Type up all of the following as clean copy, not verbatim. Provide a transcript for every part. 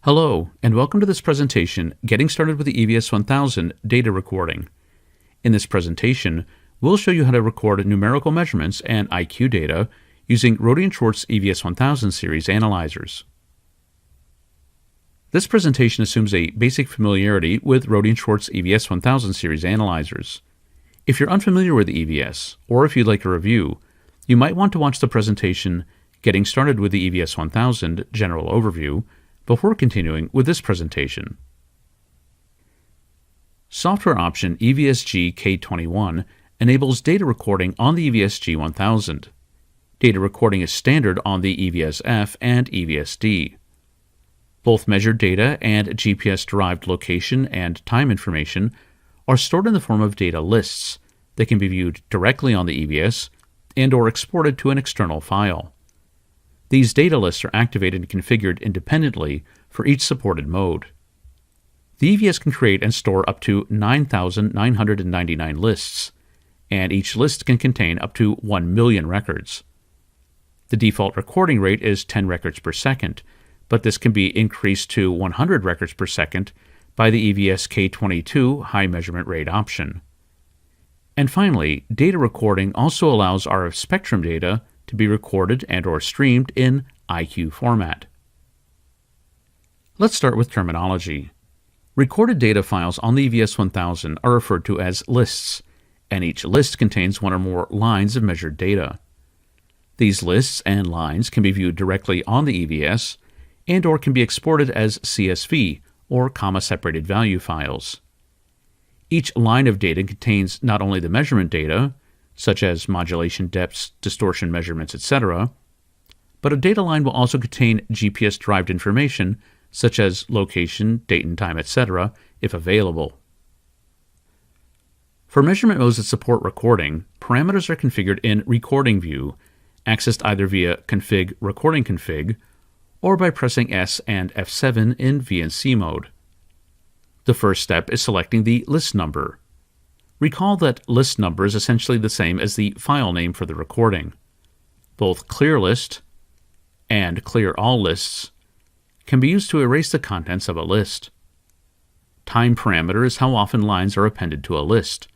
Hello, and welcome to this presentation, Getting Started with the EVS1000 Data Recording. In this presentation, we'll show you how to record numerical measurements and IQ data using Rohde and Schwarz EVS1000 series analyzers. This presentation assumes a basic familiarity with Rohde and Schwarz EVS1000 series analyzers. If you're unfamiliar with EVS, or if you'd like a review, you might want to watch the presentation, Getting Started with the EVS1000 General Overview, before continuing with this presentation. Software option EVSg1000 enables data recording on the EVSg1000. Data recording is standard on the EVSF and EVSD. Both measured data and GPS-derived location and time information are stored in the form of data lists that can be viewed directly on the EVS and/or exported to an external file. These data lists are activated and configured independently for each supported mode. The EVS can create and store up to 9,999 lists, and each list can contain up to 1 million records. The default recording rate is 10 records per second, but this can be increased to 100 records per second by the EVSk22 high measurement rate option. And finally, data recording also allows RF spectrum data to be recorded and/or streamed in IQ format. Let's start with terminology. Recorded data files on the EVS1000 are referred to as lists, and each list contains one or more lines of measured data. These lists and lines can be viewed directly on the EVS and/or can be exported as CSV or comma-separated value files. Each line of data contains not only the measurement data, such as modulation depths, distortion measurements, etc., but a data line will also contain GPS-derived information such as location, date and time, etc., if available. For measurement modes that support recording, parameters are configured in Recording View, accessed either via Config Recording Config or by pressing S and F7 in VNC mode. The first step is selecting the list number. Recall that list number is essentially the same as the file name for the recording. Both clear list and clear all lists can be used to erase the contents of a list. Time parameter is how often lines are appended to a list,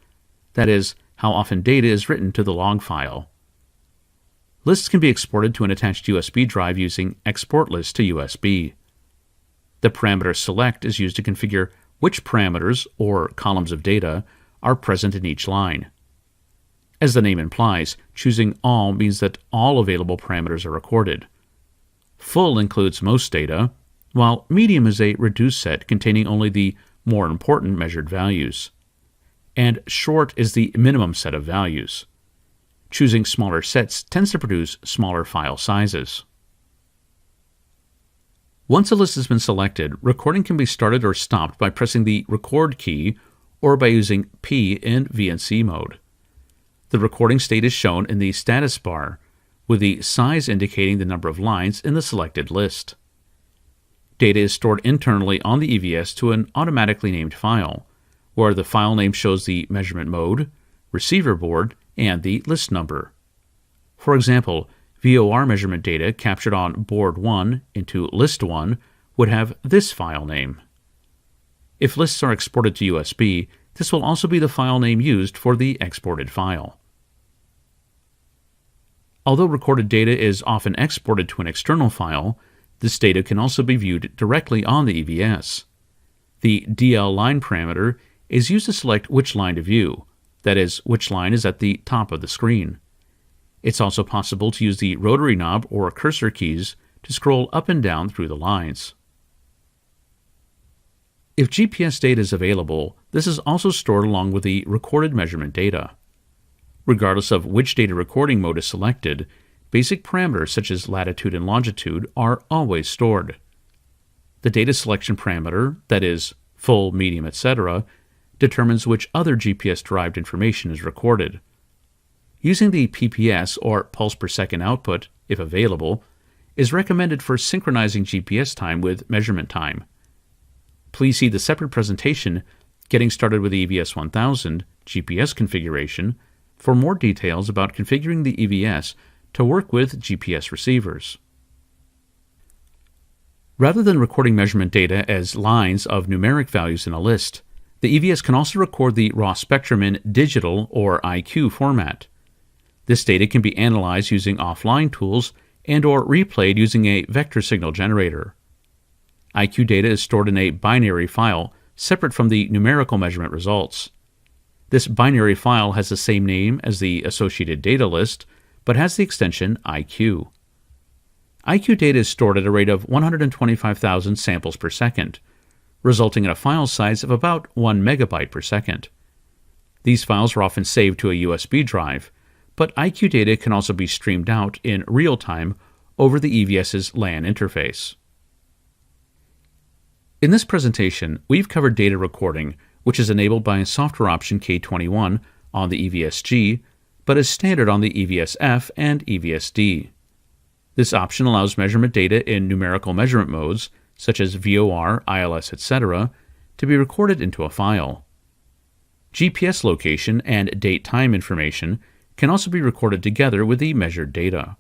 that is, how often data is written to the log file. Lists can be exported to an attached USB drive using Export List to USB. The parameter select is used to configure which parameters, or columns of data, are present in each line. As the name implies, choosing all means that all available parameters are recorded. Full includes most data, while medium is a reduced set containing only the more important measured values. And short is the minimum set of values. Choosing smaller sets tends to produce smaller file sizes. Once a list has been selected, recording can be started or stopped by pressing the Record key or by using P in VNC mode. The recording state is shown in the status bar, with the size indicating the number of lines in the selected list. Data is stored internally on the EVS to an automatically named file, where the file name shows the measurement mode, receiver board, and the list number. For example, VOR measurement data captured on board 1 into list 1 would have this file name. If lists are exported to USB, this will also be the file name used for the exported file. Although recorded data is often exported to an external file, this data can also be viewed directly on the EVS. The DL line parameter is used to select which line to view, that is, which line is at the top of the screen. It's also possible to use the rotary knob or cursor keys to scroll up and down through the lines. If GPS data is available, this is also stored along with the recorded measurement data. Regardless of which data recording mode is selected, basic parameters such as latitude and longitude are always stored. The data selection parameter, that is, full, medium, etc., determines which other GPS-derived information is recorded. Using the PPS, or pulse per second output, if available, is recommended for synchronizing GPS time with measurement time. Please see the separate presentation, Getting Started with the EVS1000 GPS configuration, for more details about configuring the EVS to work with GPS receivers. Rather than recording measurement data as lines of numeric values in a list, the EVS can also record the raw spectrum in digital or IQ format. This data can be analyzed using offline tools and/or replayed using a vector signal generator. IQ data is stored in a binary file separate from the numerical measurement results. This binary file has the same name as the associated data list, but has the extension IQ. IQ data is stored at a rate of 125,000 samples per second, resulting in a file size of about 1 megabyte per second. These files are often saved to a USB drive, but IQ data can also be streamed out in real time over the EVS's LAN interface. In this presentation, we've covered data recording, which is enabled by a software option K21 on the EVSG, but is standard on the EVSF and EVSD. This option allows measurement data in numerical measurement modes, such as VOR, ILS, etc., to be recorded into a file. GPS location and date-time information can also be recorded together with the measured data.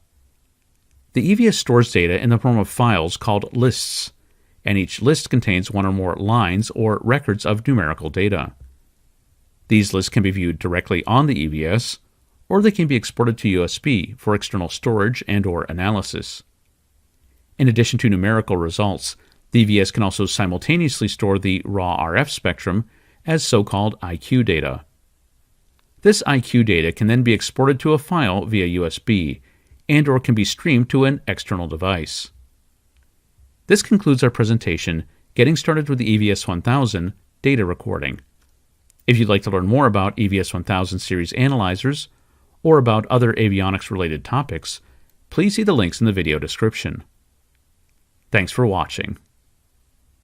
The EVS stores data in the form of files called lists, and each list contains one or more lines or records of numerical data. These lists can be viewed directly on the EVS, or they can be exported to USB for external storage and/or analysis. In addition to numerical results, the EVS can also simultaneously store the raw RF spectrum as so-called IQ data. This IQ data can then be exported to a file via USB and/or can be streamed to an external device. This concludes our presentation, getting started with the EVS1000 data recording. If you'd like to learn more about EVS1000 series analyzers or about other avionics-related topics, please see the links in the video description. Thanks for watching.